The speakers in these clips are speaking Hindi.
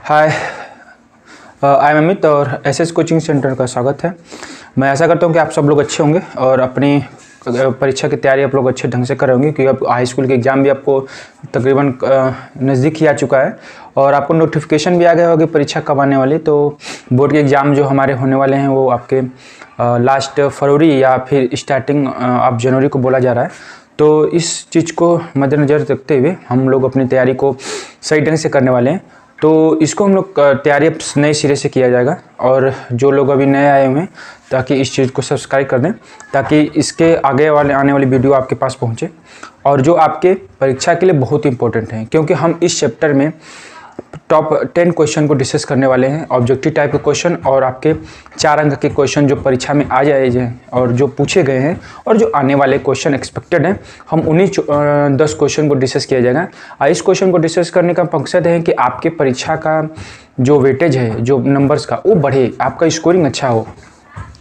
हाय, आई एम अमित और एसएस कोचिंग सेंटर का स्वागत है। मैं आशा करता हूँ कि आप सब लोग अच्छे होंगे और अपनी परीक्षा की तैयारी आप लोग अच्छे ढंग से कर रहे होंगे, क्योंकि अब हाई स्कूल के एग्ज़ाम भी आपको तकरीबन नज़दीक ही आ चुका है और आपको नोटिफिकेशन भी आ गया होगा कि परीक्षा कब आने वाली। तो बोर्ड के एग्ज़ाम जो हमारे होने वाले हैं वो आपके लास्ट फरवरी या फिर स्टार्टिंग ऑफ जनवरी को बोला जा रहा है। तो इस चीज़ को मद्देनज़र रखते हुए हम लोग अपनी तैयारी को सही ढंग से करने वाले हैं। तो इसको हम लोग तैयारी अब नए सिरे से किया जाएगा और जो लोग अभी नए आए हुए हैं ताकि इस चीज़ को सब्सक्राइब कर दें, ताकि इसके आगे आने वाली वीडियो आपके पास पहुंचे और जो आपके परीक्षा के लिए बहुत इंपॉर्टेंट हैं, क्योंकि हम इस चैप्टर में टॉप 10 क्वेश्चन को डिस्कस करने वाले हैं। ऑब्जेक्टिव टाइप के क्वेश्चन और आपके 4 अंक के क्वेश्चन जो परीक्षा में आ जाए हैं और जो पूछे गए हैं और जो आने वाले क्वेश्चन एक्सपेक्टेड हैं, हम उन्हीं 10 क्वेश्चन को डिस्कस किया जाएगा। इस क्वेश्चन को डिस्कस करने का मकसद है कि आपके परीक्षा का जो वेटेज है, जो नंबर्स का, वो बढ़े, आपका स्कोरिंग अच्छा हो।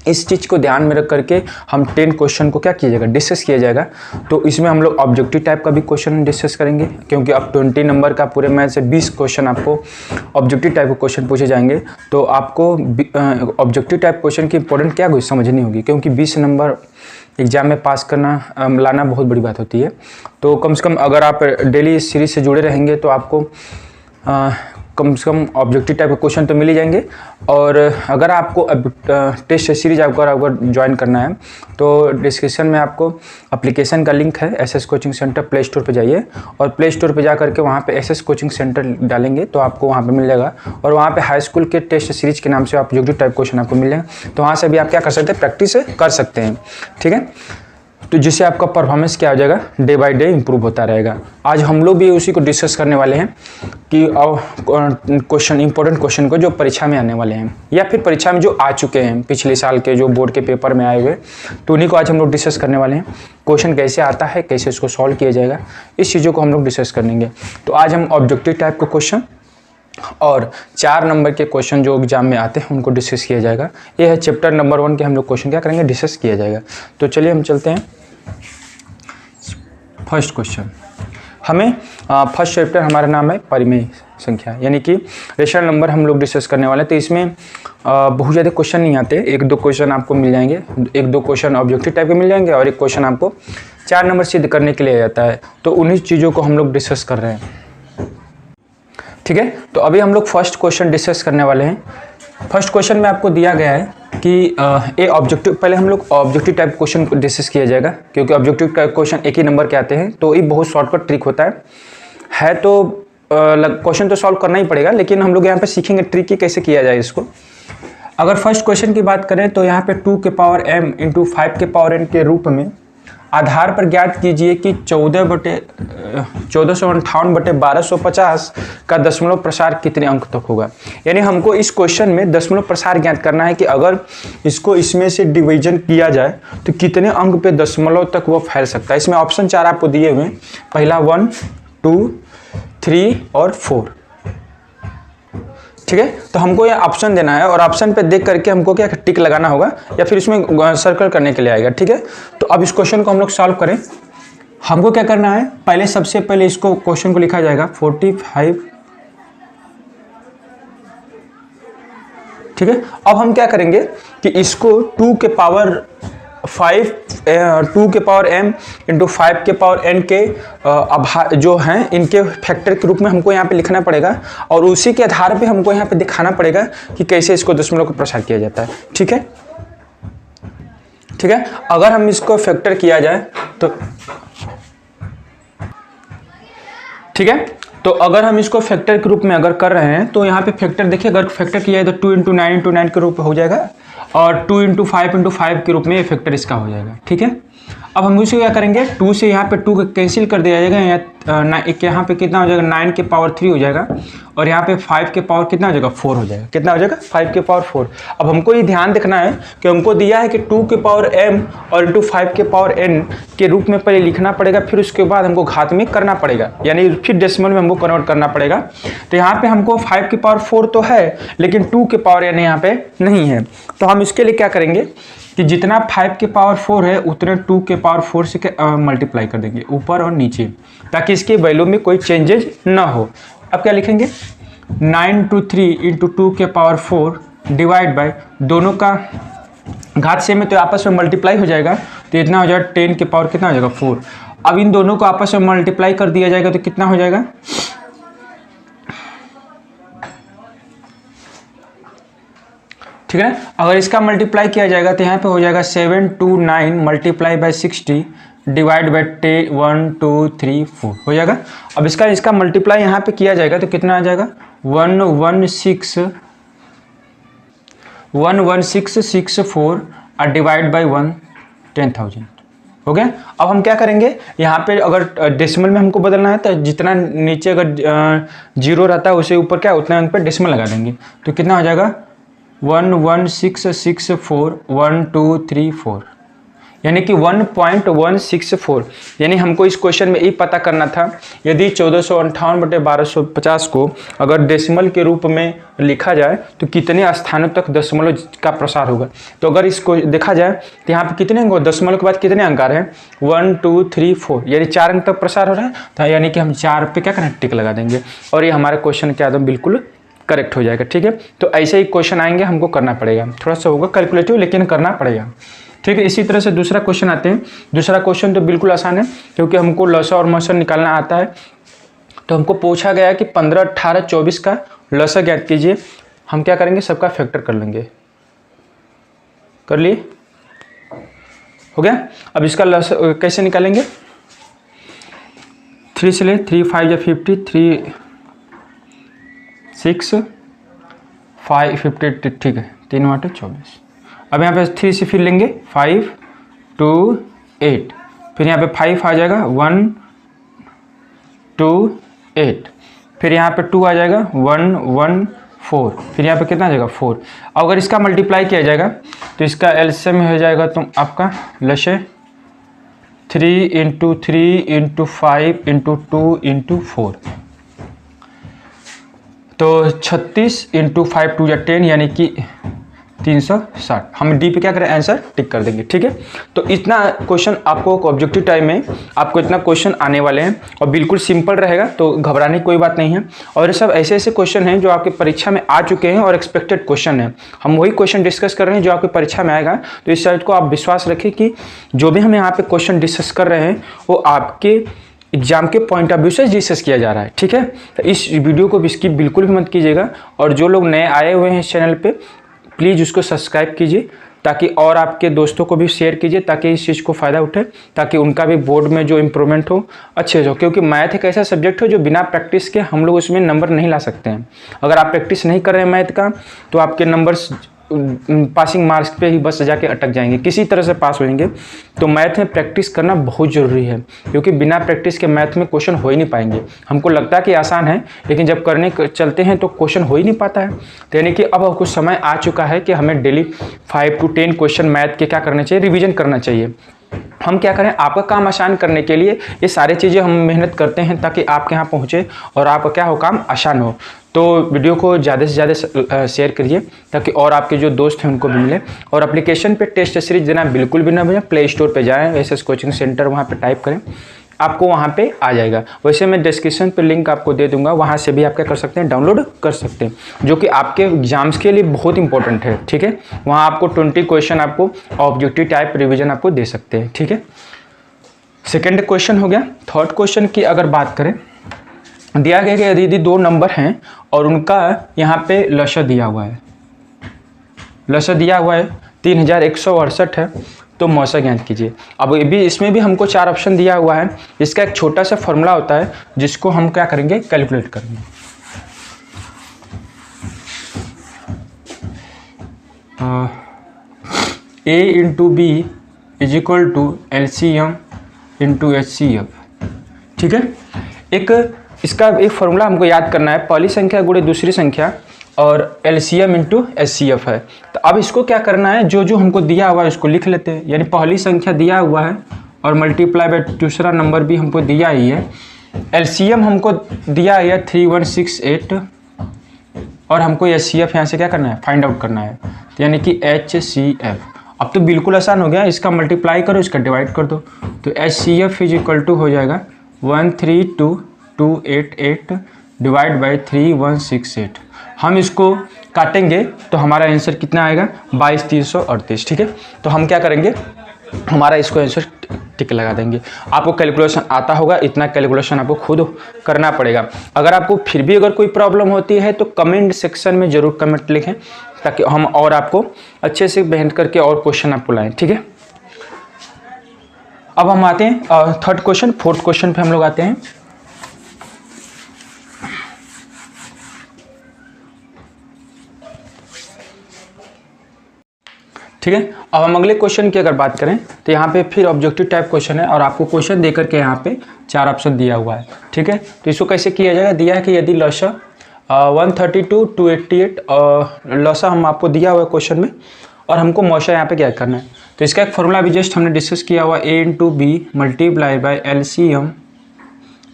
इस चीज़ को ध्यान में रख करके हम 10 क्वेश्चन को क्या किया जाएगा, डिस्कस किया जाएगा। तो इसमें हम लोग ऑब्जेक्टिव टाइप का भी क्वेश्चन डिस्कस करेंगे, क्योंकि अब 20 नंबर का पूरे मैथ से 20 क्वेश्चन आपको ऑब्जेक्टिव टाइप के क्वेश्चन पूछे जाएंगे। तो आपको ऑब्जेक्टिव टाइप क्वेश्चन की इंपॉर्टेंट क्या कुछ समझनी होगी, क्योंकि 20 नंबर एग्ज़ाम में पास करना लाना बहुत बड़ी बात होती है। तो कम से कम अगर आप डेली इस सीरीज से जुड़े रहेंगे तो आपको कम से कम ऑब्जेक्टिव टाइप के क्वेश्चन तो मिल ही जाएंगे। और अगर आपको टेस्ट सीरीज अगर ज्वाइन करना है तो डिस्क्रिप्शन में आपको एप्लीकेशन का लिंक है, SS coaching centre. Play store पे जाइए और प्ले स्टोर पे जा करके वहाँ पे एसएस कोचिंग सेंटर डालेंगे तो आपको वहाँ पे मिल जाएगा और वहाँ पे हाई स्कूल के टेस्ट सीरीज के नाम से ऑब्जेक्टिव टाइप क्वेश्चन आपको मिल जाएगा। तो वहाँ से भी आप क्या कर सकते हैं, प्रैक्टिस कर सकते हैं, ठीक है। तो जिससे आपका परफॉर्मेंस क्या हो जाएगा, डे बाय डे इंप्रूव होता रहेगा। आज हम लोग भी उसी को डिस्कस करने वाले हैं कि क्वेश्चन, इंपॉर्टेंट क्वेश्चन को जो परीक्षा में आने वाले हैं या फिर परीक्षा में जो आ चुके हैं पिछले साल के, जो बोर्ड के पेपर में आए हुए, तो उन्हीं को आज हम लोग डिस्कस करने वाले हैं। क्वेश्चन कैसे आता है, कैसे इसको सॉल्व किया जाएगा, इस चीज़ों को हम लोग डिस्कस करेंगे। तो आज हम ऑब्जेक्टिव टाइप के क्वेश्चन और 4 नंबर के क्वेश्चन जो एग्जाम में आते हैं उनको डिस्कस किया जाएगा। ये है चैप्टर नंबर 1 के हम लोग क्वेश्चन क्या करेंगे, डिस्कस किया जाएगा। तो चलिए हम चलते हैं। फर्स्ट क्वेश्चन, हमें फर्स्ट चैप्टर हमारा नाम है परिमेय संख्या, यानी कि रेशनल नंबर हम लोग डिस्कस करने वाले हैं। तो इसमें बहुत ज़्यादा क्वेश्चन नहीं आते, 1-2 क्वेश्चन आपको मिल जाएंगे, 1-2 क्वेश्चन ऑब्जेक्टिव टाइप के मिल जाएंगे और एक क्वेश्चन आपको 4 नंबर सिद्ध करने के लिए आ जाता है। तो उन्हीं चीज़ों को हम लोग डिस्कस कर रहे हैं, ठीक है। तो अभी हम लोग फर्स्ट क्वेश्चन डिस्कस करने वाले हैं। फर्स्ट क्वेश्चन में आपको दिया गया है कि ये ऑब्जेक्टिव, पहले हम लोग ऑब्जेक्टिव टाइप क्वेश्चन को डिस्कस किया जाएगा, क्योंकि ऑब्जेक्टिव टाइप क्वेश्चन एक ही नंबर के आते हैं। तो ये बहुत शॉर्टकट ट्रिक होता है तो क्वेश्चन तो सॉल्व करना ही पड़ेगा, लेकिन हम लोग यहाँ पे सीखेंगे ट्रिक की कैसे किया जाए इसको। अगर फर्स्ट क्वेश्चन की बात करें तो यहाँ पे 2 के पावर m इंटू 5 के पावर n के रूप में आधार पर ज्ञात कीजिए कि 1458/1250 का दशमलव प्रसार कितने अंक तक होगा। यानी हमको इस क्वेश्चन में दशमलव प्रसार ज्ञात करना है कि अगर इसको इसमें से डिवीजन किया जाए तो कितने अंक पे दशमलव तक वो फैल सकता है। इसमें ऑप्शन 4 आपको दिए हुए हैं, पहला 1, 2, 3 और 4, ठीक है। तो हमको ये ऑप्शन देना है और ऑप्शन पे देख करके हमको क्या टिक लगाना होगा या फिर इसमें सर्कल करने के लिए आएगा, ठीक है। तो अब इस क्वेश्चन को हम लोग सॉल्व करें। हमको क्या करना है, पहले सबसे पहले इसको क्वेश्चन को लिखा जाएगा 45, ठीक है। अब हम क्या करेंगे कि इसको 2 के पावर 5 2 के पावर m इंटू 5 के पावर n के जो हैं इनके फैक्टर के रूप में हमको यहाँ पे लिखना पड़ेगा और उसी के आधार पे हमको यहाँ पे दिखाना पड़ेगा कि कैसे इसको दशमलव को प्रसार किया जाता है, ठीक है, ठीक है। अगर हम इसको फैक्टर किया जाए तो ठीक है, तो अगर हम इसको फैक्टर के रूप में अगर कर रहे हैं तो यहाँ पे फैक्टर देखिए, अगर फैक्टर किया जाए तो 2 इंटू 9 इंटू 9 के रूप में हो जाएगा और 2 इंटू 5 इंटू 5 के रूप में ये फैक्टर इसका हो जाएगा, ठीक है। अब हम इसे क्या करेंगे, 2 से यहाँ पे 2 कैंसिल कर दिया जाएगा, यहाँ पे कितना हो जाएगा, 9 के पावर 3 हो जाएगा और यहाँ पे 5 के पावर कितना हो जाएगा, 4 हो जाएगा। कितना हो जाएगा, 5 के पावर 4। अब हमको ये ध्यान रखना है कि हमको दिया है कि 2 के पावर m और इंटू 5 के पावर n के रूप में पहले लिखना पड़ेगा, फिर उसके बाद हमको घात में करना पड़ेगा, यानी फिर डेसिमल में हमको कन्वर्ट करना पड़ेगा। तो यहाँ पे हमको 5 के पावर 4 तो है लेकिन 2 के पावर n यहाँ पे नहीं है। तो हम इसके लिए क्या करेंगे कि जितना 5 के पावर 4 है उतने 2 के पावर 4 से मल्टीप्लाई कर देंगे ऊपर और नीचे, ताकि इसके वैल्यू में कोई चेंजेज ना हो। अब क्या लिखेंगे, 9 to 3 इंटू 2 के पावर 4 डिवाइड बाय, दोनों का घात सेम है तो आपस में मल्टीप्लाई हो जाएगा, तो इतना हो जाएगा 10 के पावर कितना हो जाएगा 4। अब इन दोनों को आपस में मल्टीप्लाई कर दिया जाएगा तो कितना हो जाएगा, ठीक है। अगर इसका मल्टीप्लाई किया जाएगा तो यहाँ पे हो जाएगा 7 to 9 multiply by 60 divide by 1 2 3 4 हो जाएगा। अब इसका मल्टीप्लाई यहाँ पे किया जाएगा तो कितना आ जाएगा 11664 और डिवाइड बाय 1 10,000 हो गया। अब हम क्या करेंगे, यहाँ पे अगर डेसिमल में हमको बदलना है तो जितना नीचे अगर जीरो रहता है उसे ऊपर क्या उतना पे डेसिमल लगा देंगे, तो कितना हो जाएगा 11664 1 2 3 4 यानी कि 1.164। यानी हमको इस क्वेश्चन में ये पता करना था यदि 1458/1250 को अगर डेसिमल के रूप में लिखा जाए तो कितने स्थानों तक दशमलव का प्रसार होगा। तो अगर इसको देखा जाए तो यहाँ पे कितने अंक, दशमलव के बाद कितने अंक आ रहे हैं 1 2 3 4 यानी 4 अंक तक प्रसार हो रहा है, तो यानी कि हम 4 पे क्या करना टिक लगा देंगे और ये हमारे क्वेश्चन के आदम बिल्कुल करेक्ट हो जाएगा, ठीक है। तो ऐसे ही क्वेश्चन आएंगे, हमको करना पड़ेगा, थोड़ा सा होगा कैलकुलेटिव लेकिन करना पड़ेगा, ठीक है। इसी तरह से दूसरा क्वेश्चन आते हैं। दूसरा क्वेश्चन तो बिल्कुल आसान है क्योंकि हमको लसा और मसा निकालना आता है। तो हमको पूछा गया कि 15 18 24 का लसा ज्ञात कीजिए। हम क्या करेंगे, सबका फैक्टर कर लेंगे, कर लिए, हो गया। अब इसका लसा कैसे निकालेंगे, 3 से ले 3 5 या 50 3 6 5 50 ठीक है, 3 वाटे 24। अब यहाँ पे 3 से फिर लेंगे 5 2 8 फिर यहाँ पे 5 आ जाएगा 1 2 8 फिर यहाँ पे 2 आ जाएगा 1 1 4 फिर यहाँ पे कितना आ जाएगा 4। अब अगर इसका मल्टीप्लाई किया जाएगा तो इसका एलसीएम हो जाएगा तो आपका लसे 3 इंटू 3 इंटू 5 इंटू 2 इंटू 4 तो 36 इंटू 5 2 या 10 यानी कि 360। हम डी पे क्या करें, आंसर टिक कर देंगे, ठीक है। तो इतना क्वेश्चन आपको ऑब्जेक्टिव टाइम में आपको इतना क्वेश्चन आने वाले हैं और बिल्कुल सिंपल रहेगा, तो घबराने की कोई बात नहीं है। और ये सब ऐसे ऐसे क्वेश्चन हैं जो आपकी परीक्षा में आ चुके हैं और एक्सपेक्टेड क्वेश्चन है। हम वही क्वेश्चन डिस्कस कर रहे हैं जो आपकी परीक्षा में आएगा। तो इस साइड को आप विश्वास रखें कि जो भी हम यहाँ पे क्वेश्चन डिस्कस कर रहे हैं वो आपके एग्जाम के पॉइंट ऑफ व्यू से डिस्कस किया जा रहा है, ठीक है। तो इस वीडियो को स्किप बिल्कुल भी मत कीजिएगा और जो लोग नए आए हुए हैं इस चैनल पे प्लीज़ उसको सब्सक्राइब कीजिए ताकि और आपके दोस्तों को भी शेयर कीजिए ताकि इस चीज़ को फ़ायदा उठे, ताकि उनका भी बोर्ड में जो इम्प्रूवमेंट हो अच्छे हो। क्योंकि मैथ एक ऐसा सब्जेक्ट हो जो बिना प्रैक्टिस के हम लोग उसमें नंबर नहीं ला सकते हैं। अगर आप प्रैक्टिस नहीं कर रहे हैं मैथ का तो आपके नंबर्स पासिंग मार्क्स पे ही बस जाके अटक जाएंगे, किसी तरह से पास होंगे। तो मैथ में प्रैक्टिस करना बहुत ज़रूरी है क्योंकि बिना प्रैक्टिस के मैथ में क्वेश्चन हो ही नहीं पाएंगे। हमको लगता है कि आसान है लेकिन जब करने चलते हैं तो क्वेश्चन हो ही नहीं पाता है। तो यानी कि अब कुछ समय आ चुका है कि हमें डेली 5 to 10 क्वेश्चन मैथ के क्या करना चाहिए, रिविजन करना चाहिए। हम क्या करें, आपका काम आसान करने के लिए ये सारी चीज़ें हम मेहनत करते हैं ताकि आपके यहाँ पहुँचे और आपका क्या हो काम आसान हो। तो वीडियो को ज़्यादा से ज़्यादा शेयर करिए ताकि और आपके जो दोस्त हैं उनको भी मिले। और एप्लीकेशन पे टेस्ट सीरीज देना बिल्कुल भी ना भैया, प्ले स्टोर पे जाएं, एसएस कोचिंग सेंटर वहाँ पे टाइप करें, आपको वहाँ पे आ जाएगा। वैसे मैं डिस्क्रिप्शन पे लिंक आपको दे दूंगा, वहाँ से भी आप क्या कर सकते हैं, डाउनलोड कर सकते हैं, जो कि आपके एग्जाम्स के लिए बहुत इंपॉर्टेंट है, ठीक है। वहाँ आपको 20 क्वेश्चन आपको ऑब्जेक्टिव टाइप रिविजन आपको दे सकते हैं, ठीक है। सेकेंड क्वेश्चन हो गया। थर्ड क्वेश्चन की अगर बात करें, दिया गया कि यदि 2 नंबर हैं और उनका यहाँ पे लसा दिया हुआ है, लसा दिया हुआ है 3168 है, तो मौसा ज्ञात कीजिए। अब ये भी इसमें भी हमको 4 ऑप्शन दिया हुआ है। इसका एक छोटा सा फॉर्मूला होता है जिसको हम क्या करेंगे, कैलकुलेट करेंगे। A into B is equal to LCM into HCF, ठीक है। इसका एक फॉर्मूला हमको याद करना है, पहली संख्या गुणे दूसरी संख्या और LCM इंटू HCF है। तो अब इसको क्या करना है, जो जो हमको दिया हुआ है उसको लिख लेते हैं। यानी पहली संख्या दिया हुआ है और मल्टीप्लाई बाय दूसरा नंबर भी हमको दिया ही है। LCM हमको दिया है 3168 और हमको HCF यहाँ से क्या करना है, फाइंड आउट करना है, तो यानी कि HCF। अब तो बिल्कुल आसान हो गया, इसका मल्टीप्लाई करो, इसका डिवाइड कर दो, तो HCF इज इक्वल टू हो जाएगा 132288 डिवाइड बाई 3168। हम इसको काटेंगे तो हमारा आंसर कितना आएगा 22,338। ठीक है, तो हम क्या करेंगे, हमारा इसको आंसर टिक लगा देंगे। आपको कैलकुलेशन आता होगा, इतना कैलकुलेशन आपको खुद करना पड़ेगा। अगर आपको फिर भी अगर कोई प्रॉब्लम होती है तो कमेंट सेक्शन में ज़रूर कमेंट लिखें, ताकि हम और आपको अच्छे से मेहनत करके और क्वेश्चन आपको लाएं। ठीक है, अब हम आते हैं थर्ड क्वेश्चन, फोर्थ क्वेश्चन पे हम लोग आते हैं। ठीक है, अब हम अगले क्वेश्चन की अगर बात करें तो यहाँ पे फिर ऑब्जेक्टिव टाइप क्वेश्चन है और आपको क्वेश्चन देकर के यहाँ पे 4 ऑप्शन दिया हुआ है। ठीक है, तो इसको कैसे किया जाएगा, दिया है कि यदि लसा 132 288 लसा हम आपको दिया हुआ है क्वेश्चन में, और हमको मौसा यहाँ पे क्या करना है। तो इसका एक फॉर्मूला भी जस्ट हमने डिस्कस किया हुआ, a into B multiply by LCM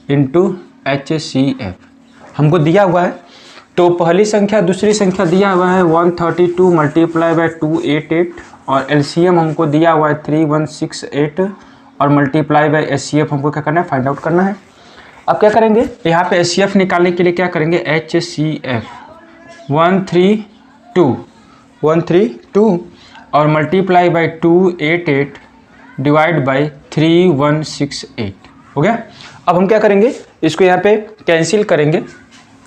into HCF हमको दिया हुआ है। तो पहली संख्या दूसरी संख्या दिया हुआ है 132 मल्टीप्लाई बाई 288 और LCM हमको दिया हुआ है 3168 और मल्टीप्लाई बाई HCF हमको क्या करना है, फाइंड आउट करना है। अब क्या करेंगे, यहाँ पे HCF निकालने के लिए क्या करेंगे, HCF 132 और मल्टीप्लाई बाई 288 डिवाइड बाई 3168 हो गया। अब हम क्या करेंगे, इसको यहाँ पे कैंसिल करेंगे,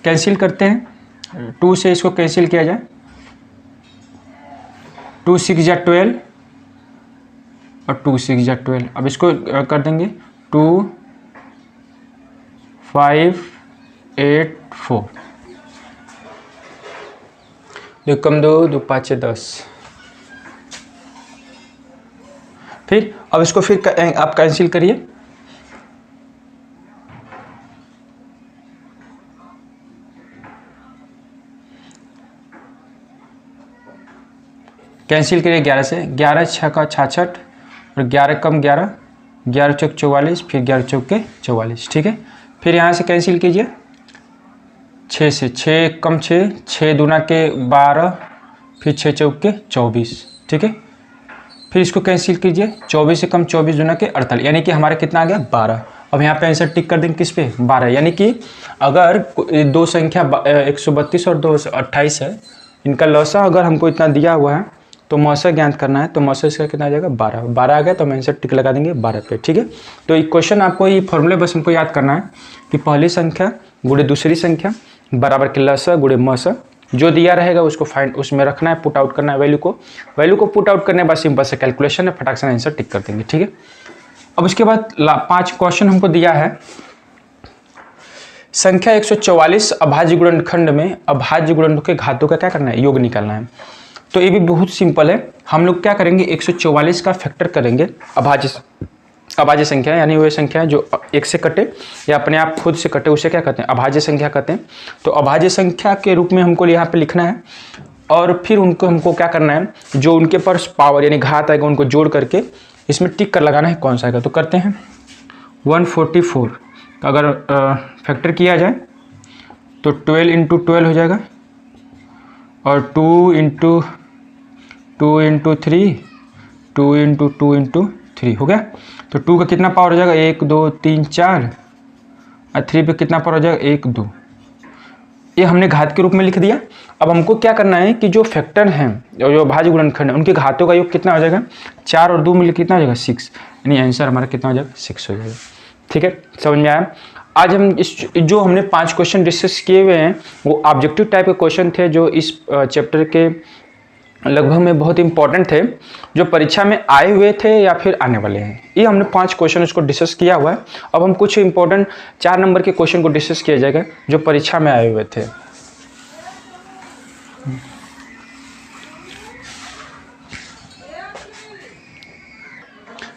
कैंसिल करते हैं, 2 से इसको कैंसिल किया जाए, 2 6 जा 12 और 2 6 जा 12। अब इसको कर देंगे 2 5 8 4, 2 कम 2 2 5 10। फिर अब इसको फिर आप कैंसिल करिए, कैंसिल करिए 11 से, 11 6 का 66 और 11 कम 11, 11 चौक 44, फिर 11 चौक के 44। ठीक है, फिर यहाँ से कैंसिल कीजिए 6 से, 6 कम 6, 6 दूना के 12, फिर 6 चौक के 24। ठीक है, फिर इसको कैंसिल कीजिए, 24 से कम 24 दूना के 48, यानी कि हमारा कितना आ गया 12। अब यहाँ पे आंसर टिक कर देंगे किस पे, 12। यानी कि अगर दो संख्या 132 और 228 है, इनका लौसा अगर हमको इतना दिया हुआ है तो मौसा ज्ञात करना है, तो मौसा इसका कितना आ जाएगा 12। 12 आ गया तो हम आंसर टिक लगा देंगे 12 पे। ठीक है, तो ये क्वेश्चन आपको ये फॉर्मूले बस हमको याद करना है कि पहली संख्या गुणे दूसरी संख्या बराबर के लसा गुणे मौसा, जो दिया रहेगा उसको फाइंड उसमें रखना है, पुट आउट करना है वैल्यू को पुट आउट करने के बाद सिंपल से कैलकुलेशन है, फटाक से आंसर टिक कर देंगे। ठीक है, अब उसके बाद 5 क्वेश्चन हमको दिया है, संख्या 144 अभाज्य गुणनखंड में अभाज्य गुणनों के घातों का क्या करना है, योग निकालना है। तो ये भी बहुत सिंपल है, हम लोग क्या करेंगे 144 का फैक्टर करेंगे अभाज्य संख्या, यानी वह संख्या जो 1 से कटे या अपने आप खुद से कटे उसे क्या कहते हैं, अभाज्य संख्या कहते हैं। तो अभाज्य संख्या के रूप में हमको यहाँ पे लिखना है और फिर उनको हमको क्या करना है, जो उनके पास पावर यानी घात आएगा उनको जोड़ करके इसमें टिक कर लगाना है कौन सा आएगा। तो करते हैं 144 अगर फैक्टर किया जाए तो 12 इंटू 12 हो जाएगा और 2 इंटू 2 इंटू 3 2 इंटू 2 इंटू 3 हो गया। तो 2 का कितना पावर हो जाएगा 1 2 3 4 और 3 पे कितना पावर हो जाएगा 1 2। ये हमने घात के रूप में लिख दिया। अब हमको क्या करना है कि जो फैक्टर हैं जो भाज्य गुणनखंड है उनके घातों का योग कितना हो जाएगा, 4 और 2 मिलकर कितना हो जाएगा 6, यानी आंसर हमारा कितना हो जाएगा 6 हो जाएगा। ठीक है, समझ में आया। आज हम इस जो हमने 5 क्वेश्चन डिस्कस किए हुए हैं वो ऑब्जेक्टिव टाइप के क्वेश्चन थे जो इस चैप्टर के लगभग में बहुत इंपॉर्टेंट थे, जो परीक्षा में आए हुए थे या फिर आने वाले हैं। ये हमने 5 क्वेश्चन उसको डिस्कस किया हुआ है। अब हम कुछ इंपॉर्टेंट 4 नंबर के क्वेश्चन को डिस्कस किया जाएगा जो परीक्षा में आए हुए थे।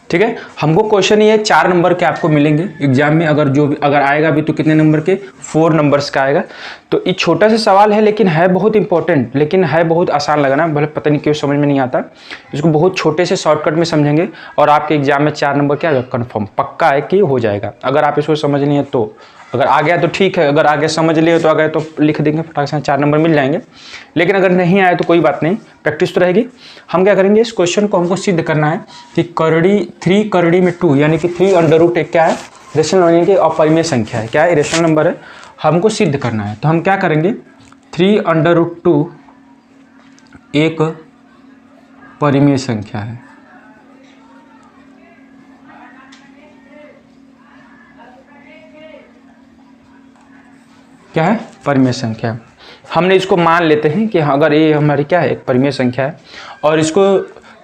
ठीक है, हमको क्वेश्चन ये 4 नंबर के आपको मिलेंगे एग्जाम में, अगर आएगा भी तो कितने नंबर के 4 नंबर्स का आएगा। तो ये छोटा सा सवाल है लेकिन है बहुत इंपॉर्टेंट, लेकिन है बहुत आसान लगना, भले पता नहीं क्यों समझ में नहीं आता। इसको बहुत छोटे से शॉर्टकट में समझेंगे और आपके एग्जाम में 4 नंबर क्या कन्फर्म पक्का है कि हो जाएगा। अगर आप इसको समझ नहीं है तो, अगर आ गया तो ठीक है, अगर आगे समझ लिए तो आ गए तो लिख देंगे फटाक से 4 नंबर मिल जाएंगे। लेकिन अगर नहीं आए तो कोई बात नहीं, प्रैक्टिस तो रहेगी। हम क्या करेंगे, इस क्वेश्चन को हमको सिद्ध करना है कि 3 करड़ी में 2 यानी कि 3 अंडर रूट एक क्या है, रेशनल यानी कि अपरिमेय संख्या है। क्या है, रेशनल नंबर है। हमको सिद्ध करना है। तो हम क्या करेंगे, 3√2 एक परिमेय संख्या है। क्या है, परिमेय संख्या। हमने इसको मान लेते हैं कि अगर ये हमारी क्या है, एक परिमेय संख्या है, और इसको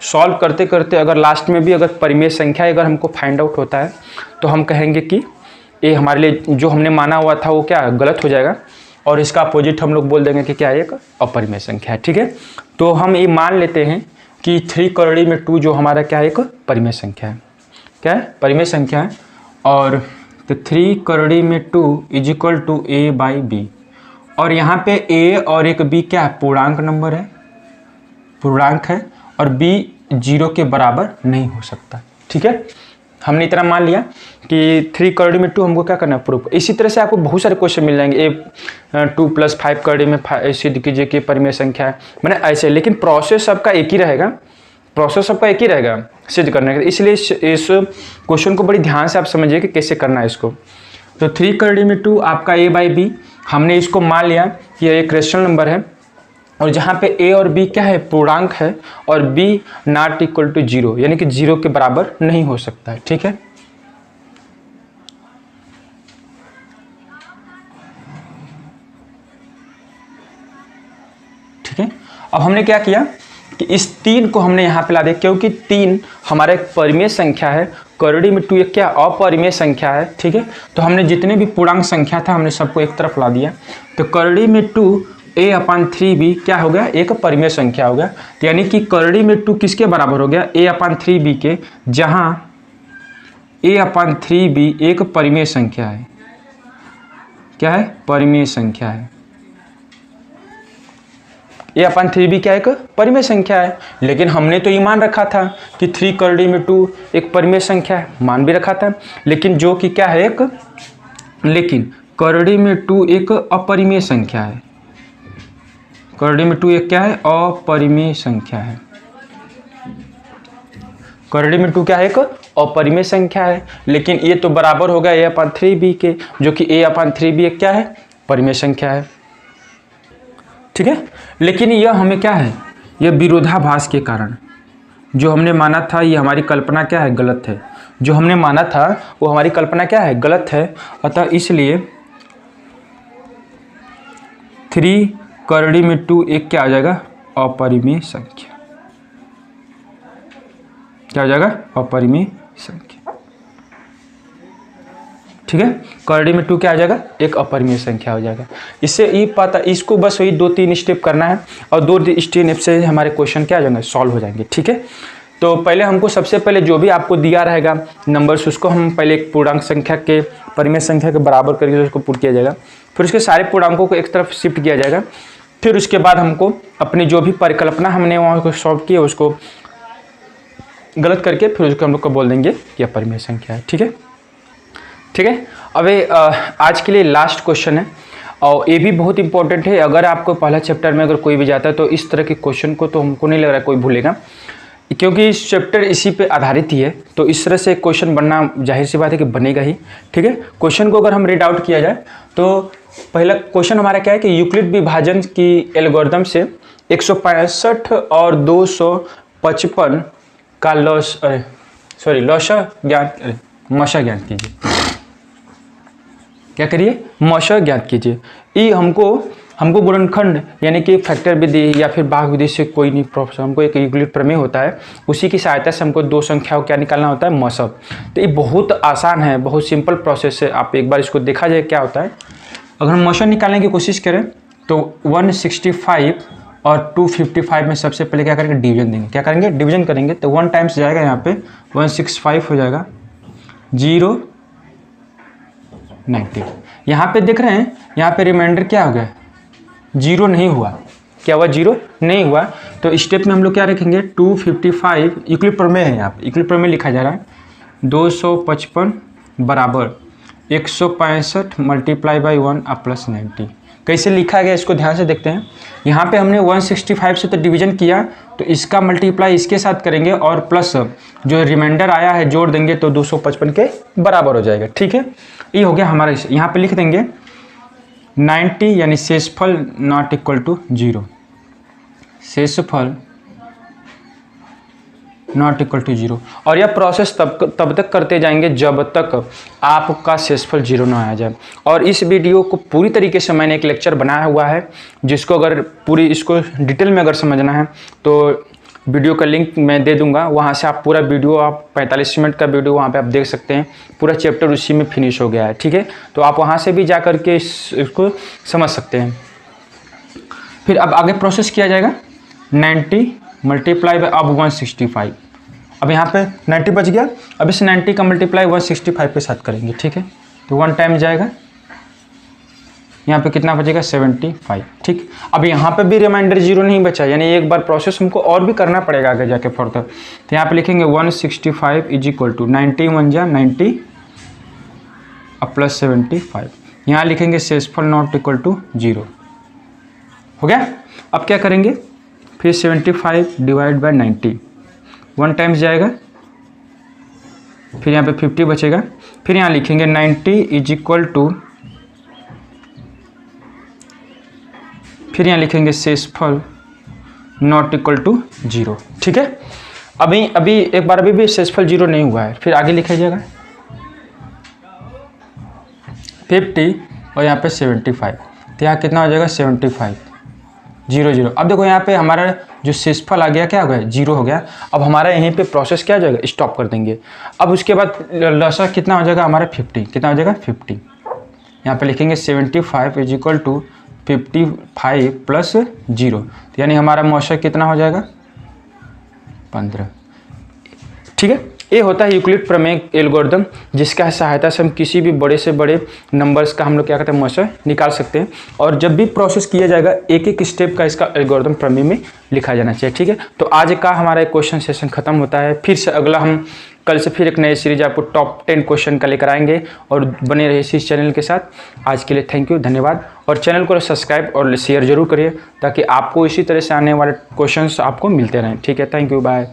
सॉल्व करते करते अगर लास्ट में भी अगर परिमेय संख्या अगर हमको फाइंड आउट होता है तो हम कहेंगे कि ये हमारे लिए जो हमने माना हुआ था वो क्या गलत हो जाएगा, और इसका अपोजिट हम लोग बोल देंगे कि क्या है, एक अपरिमेय संख्या है। ठीक है, तो हम ये मान लेते हैं कि 3/2 जो हमारा क्या है, एक परिमेय संख्या है। क्या है, परिमेय संख्या है। और तो 3/2 इज इक्वल टू a/b, और यहाँ पे a और एक b क्या है, पूर्णांक नंबर है, पूर्णांक है, और b 0 के बराबर नहीं हो सकता। ठीक है, हमने इतना मान लिया कि 3/2 हमको क्या करना है, प्रूफ। इसी तरह से आपको बहुत सारे क्वेश्चन मिल जाएंगे, a 2 + 5 सिद्ध कीजिए कि परिमेय संख्या है, मैंने ऐसे, लेकिन प्रोसेस सबका एक ही रहेगा, प्रोसेस सबका एक ही रहेगा सिद्ध करने का। इसलिए इस क्वेश्चन को बड़ी ध्यान से आप समझिए कि कैसे करना है इसको। तो 3/2 आपका a/b, हमने इसको मान लिया कि एक रेशनल नंबर है, और जहाँ पे a और b क्या है, पूर्णांक है, और b ≠ 0, यानी कि 0 के बराबर नहीं हो सकता है। ठीक है, ठीक है। अब हमने क्या किया कि इस 3 को हमने यहाँ पे ला दिया, क्योंकि 3 हमारा एक परिमेय संख्या है, 2 एक क्या अपरिमेय संख्या है। ठीक है, तो हमने जितने भी पूर्णांक संख्या था हमने सबको एक तरफ ला दिया। तो 2 a/3b क्या हो गया, एक परिमेय संख्या हो गया। यानी कि 2 किसके बराबर हो गया, a/3b के, जहाँ a/3b एक परिमेय संख्या है। क्या है, परिमेय संख्या है। a/3b क्या एक परिमेय संख्या है, लेकिन हमने तो ये मान रखा था कि 3/2 एक परिमेय संख्या है, मान भी रखा था, लेकिन जो कि क्या है एक, लेकिन 2 एक अपरिमेय संख्या है। 2 एक क्या है, अपरिमेय संख्या है। 2 क्या है, एक अपरिमेय संख्या है, लेकिन ये तो बराबर हो गया a/3b के, जो कि a/3b एक क्या है, परिमेय संख्या है। ठीक है, लेकिन यह हमें क्या है, यह विरोधाभास के कारण जो हमने माना था, ये हमारी कल्पना क्या है, गलत है। जो हमने माना था वो हमारी कल्पना क्या है, गलत है। अतः इसलिए 3/2 एक क्या आ जाएगा, अपरिमेय संख्या। क्या हो जाएगा, अपरिमेय संख्या। ठीक है, 2 क्या आ जाएगा, एक अपरिमेय संख्या हो जाएगा। इससे ये पता, इसको बस वही 2-3 स्टेप करना है, और 2 स्टेप से हमारे क्वेश्चन क्या आ जाएंगे, सॉल्व हो जाएंगे। ठीक है, तो पहले हमको सबसे पहले जो भी आपको दिया रहेगा नंबर्स, उसको हम पहले एक पूर्णांक संख्या के परिमेय संख्या के बराबर करके उसको पुट किया जाएगा, फिर उसके सारे पूर्णांकों को एक तरफ शिफ्ट किया जाएगा, फिर उसके बाद हमको अपनी जो भी परिकल्पना हमने वहाँ को सॉल्व किया उसको गलत करके फिर उसको हम लोग को बोल देंगे कि अपरिमेय संख्या है। ठीक है, ठीक है। अब आज के लिए लास्ट क्वेश्चन है, और ये भी बहुत इंपॉर्टेंट है। अगर आपको पहला चैप्टर में अगर कोई भी जाता है तो इस तरह के क्वेश्चन को तो हमको नहीं लग रहा है कोई भूलेगा, क्योंकि इस चैप्टर इसी पे आधारित ही है। तो इस तरह से क्वेश्चन बनना जाहिर सी बात है कि बनेगा ही। ठीक है, क्वेश्चन को अगर हम रीड आउट किया जाए तो पहला क्वेश्चन हमारा क्या है कि यूक्लिड विभाजन की एल्गोरिथम से 165 और 255 का मशा ज्ञात कीजिए। क्या करिए, मशा ज्ञात कीजिए। ये हमको गुणनखंड यानी कि फैक्टर विधि या फिर भाग विधि से कोई नहीं प्रॉब्लम, हमको एक यूक्लिड प्रमेय होता है, उसी की सहायता से हमको 2 संख्याओं क्या निकालना होता है, मशब। तो ये बहुत आसान है, बहुत सिंपल प्रोसेस है। आप एक बार इसको देखा जाए क्या होता है। अगर हम मशब निकालने की कोशिश करें तो 165 और 255 में सबसे पहले क्या करेंगे, डिवीजन देंगे। क्या करेंगे, डिवीजन करेंगे। तो 1 टाइम्स जाएगा यहाँ पे 165 हो जाएगा, 0 90। यहाँ पे देख रहे हैं, यहाँ पे रिमाइंडर क्या हो गया, 0 नहीं हुआ। क्या हुआ, 0 नहीं हुआ। तो स्टेप में हम लोग क्या रखेंगे, 255 यूक्लिड प्रमेय है, यहाँ पे यूक्लिड प्रमेय लिखा जा रहा है, 255 बराबर 165 मल्टीप्लाई बाई 1 प्लस 90। कैसे लिखा गया इसको ध्यान से देखते हैं। यहाँ पे हमने 165 से तो डिवीजन किया, तो इसका मल्टीप्लाई इसके साथ करेंगे और प्लस जो रिमाइंडर आया है जोड़ देंगे तो 255 के बराबर हो जाएगा। ठीक है, ये हो गया हमारा। यहाँ पे लिख देंगे 90 यानी शेषफल नॉट इक्वल टू 0, शेषफल नॉट इक्वल टू 0। और यह प्रोसेस तब तक करते जाएंगे जब तक आपका शेषफल 0 ना आ जाए। और इस वीडियो को पूरी तरीके से मैंने एक लेक्चर बनाया हुआ है, जिसको अगर पूरी इसको डिटेल में अगर समझना है तो वीडियो का लिंक मैं दे दूंगा, वहाँ से आप पूरा वीडियो, आप 45 मिनट का वीडियो वहाँ पे आप देख सकते हैं। पूरा चैप्टर उसी में फिनिश हो गया है, ठीक है। तो आप वहाँ से भी जा कर के इसको समझ सकते हैं। फिर अब आगे प्रोसेस किया जाएगा 90 मल्टीप्लाई बाय अब 165। अब यहाँ पे 90 बच गया, अब इस 90 का मल्टीप्लाई 165 के साथ करेंगे, ठीक है। तो 1 टाइम जाएगा, यहाँ पे कितना बचेगा 75, ठीक। अब यहाँ पे भी रिमाइंडर 0 नहीं बचा, यानी एक बार प्रोसेस हमको और भी करना पड़ेगा आगे जाके फर्दर। तो यहाँ पे लिखेंगे 165 इज इक्वल टू 90 1 जा 90 अब प्लस 75। यहाँ लिखेंगे शेषफल नॉट इक्वल टू 0, हो गया। अब क्या करेंगे, फिर 75 डिवाइड बाय 90, 1 टाइम्स जाएगा, फिर यहाँ पे 50 बचेगा। फिर यहाँ लिखेंगे 90 इज इक्वल टू, फिर यहाँ लिखेंगे शेषफल नॉट इक्वल टू 0, ठीक है। अभी एक बार अभी भी शेषफल 0 नहीं हुआ है, फिर आगे लिखा जाएगा 50 और यहाँ पे 75, तो यहाँ कितना हो जाएगा 75 0 0। अब देखो यहाँ पे हमारा जो शेषफल आ गया क्या हो गया 0 हो गया। अब हमारा यहीं पे प्रोसेस क्या हो जाएगा, स्टॉप कर देंगे। अब उसके बाद लसा कितना हो जाएगा हमारा 50, कितना हो जाएगा 50। यहाँ पे लिखेंगे 75 इज इक्वल टू 55 प्लस 0, तो यानी हमारा मौशक कितना हो जाएगा 15, ठीक है। ये होता है यूक्लिड प्रमेय एल्गोरिथम, जिसका सहायता से हम किसी भी बड़े से बड़े नंबर्स का हम लोग क्या कहते हैं मौशक निकाल सकते हैं। और जब भी प्रोसेस किया जाएगा एक एक स्टेप का इसका एल्गोरिथम प्रमेय में लिखा जाना चाहिए, ठीक है। तो आज का हमारा एक क्वेश्चन सेशन खत्म होता है। फिर से अगला हम कल से फिर एक नई सीरीज आपको टॉप 10 क्वेश्चन का लेकर आएंगे, और बने रहिए इस चैनल के साथ। आज के लिए थैंक यू, धन्यवाद। और चैनल को सब्सक्राइब और शेयर जरूर करिए, ताकि आपको इसी तरह से आने वाले क्वेश्चंस आपको मिलते रहें, ठीक है। Thank you, bye.